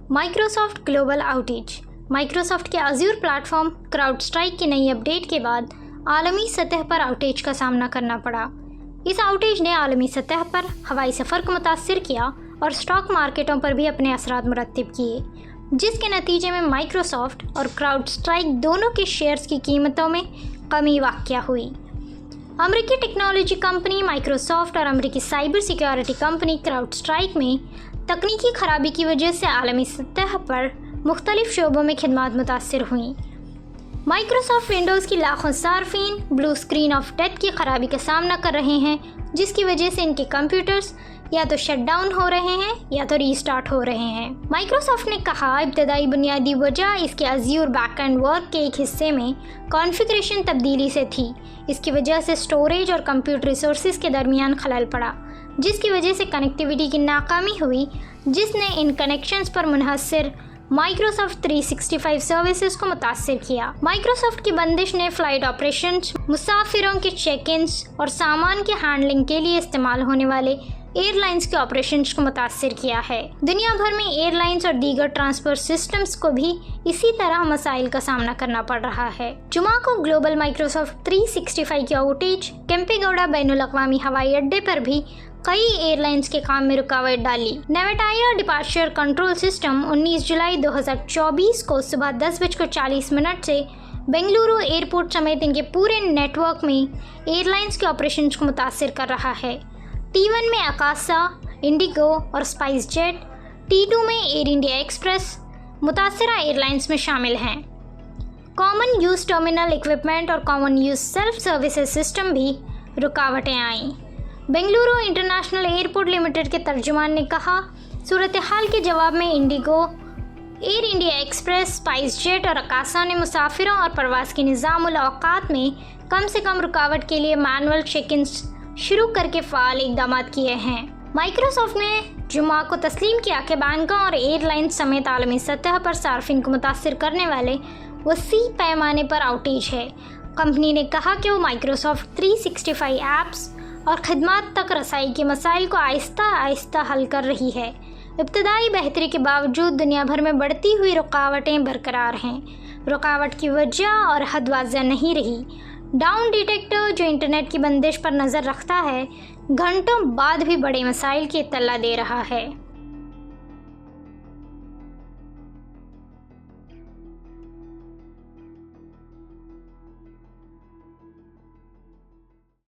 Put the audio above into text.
Microsoft global outage. Microsoft کے Azure plate form crowd strike کی نئی اپڈیٹ کے بعد عالمی سطح پر آؤٹیج کا سامنا کرنا پڑا۔ اس آؤٹیج نے عالمی سطح پر ہوائی سفر کو متاثر کیا اور اسٹاک مارکیٹوں پر بھی اپنے اثرات مرتب کیے، جس کے نتیجے میں مائیکروسافٹ اور کراؤڈ اسٹرائک دونوں کے شیئرز کی قیمتوں میں کمی واقع ہوئی۔ امریکی ٹیکنالوجی کمپنی مائیکروسافٹ اور امریکی cyber security company crowd strike میں تکنیکی خرابی کی وجہ سے عالمی سطح پر مختلف شعبوں میں خدمات متاثر ہوئیں۔ مائیکروسافٹ ونڈوز کی لاکھوں صارفین بلو اسکرین آف ڈیتھ کی خرابی کا سامنا کر رہے ہیں، جس کی وجہ سے ان کے کمپیوٹرز یا تو شٹ ڈاؤن ہو رہے ہیں یا تو ری اسٹارٹ ہو رہے ہیں۔ مائیکروسافٹ نے کہا ابتدائی بنیادی وجہ اس کے Azure بیک اینڈ ورک کے ایک حصے میں کانفیگریشن تبدیلی سے تھی۔ اس کی وجہ سے اسٹوریج اور کمپیوٹر ریسورسز کے درمیان خلل پڑا، جس کی وجہ سے کنیکٹیوٹی کی ناکامی ہوئی، جس نے ان کنیکشنز پر منحصر مائیکروسافٹ 365 سروسز کو متاثر کیا۔ مائیکروسافٹ کی بندش نے فلائٹ آپریشنز، مسافروں کے چیک انز اور سامان کے ہینڈلنگ کے لیے استعمال ہونے والے ایئر لائنز کے آپریشنز کو متاثر کیا ہے۔ دنیا بھر میں ایئر لائنز اور دیگر ٹرانسپورٹ سسٹمز کو بھی اسی طرح مسائل کا سامنا کرنا پڑ رہا ہے۔ جمعہ کو گلوبل مائیکروسافٹ 365 کی آؤٹیج کیمپے گوڑا بین الاقوامی ہوائی اڈے پر بھی کئی ایئر لائنز کے کام میں رکاوٹ ڈالی۔ نیویٹائر ڈپارچر کنٹرول سسٹم 19 جولائی 2024 کو صبح 10:40 سے بنگلورو ایئرپورٹ سمیت ان کے پورے نیٹ ورک میں ایئر لائنز کے آپریشنز کو متاثر کر رہا ہے۔ T1 میں اکاسا، انڈیگو اور اسپائس جیٹ، T2 میں ایئر انڈیا ایکسپریس متاثرہ ایئر لائنز میں شامل ہیں۔ کامن یوز ٹرمینل ایکوپمنٹ اور common use self services system بھی رکاوٹیں آئیں۔ بنگلورو انٹرنیشنل ایئرپورٹ لمیٹڈ کے ترجمان نے کہا صورتحال کے جواب میں IndiGo, Air India Express, Spice Jet اور اکاسا نے مسافروں اور پرواز کے نظام الاوقات میں کم سے کم رکاوٹ کے لیے مینول چیک انز شروع کر کے فعال اقدامات کیے ہیں۔ مائیکروسافٹ نے جمعہ کو تسلیم کیا کہ بینکوں اور ایئر لائنز سمیت عالمی سطح پر صارفین کو متاثر کرنے والے وسیع پیمانے پر آؤٹیج ہے۔ کمپنی نے کہا کہ وہ مائیکروسافٹ 365 ایپس اور خدمات تک رسائی کے مسائل کو آہستہ آہستہ حل کر رہی ہے۔ ابتدائی بہتری کے باوجود دنیا بھر میں بڑھتی ہوئی رکاوٹیں برقرار ہیں۔ رکاوٹ کی وجہ اور حد واضح نہیں رہی۔ ڈاؤن ڈیٹیکٹر، جو انٹرنیٹ کی بندش پر نظر رکھتا ہے، گھنٹوں بعد بھی بڑے مسائل کی اطلاع دے رہا ہے۔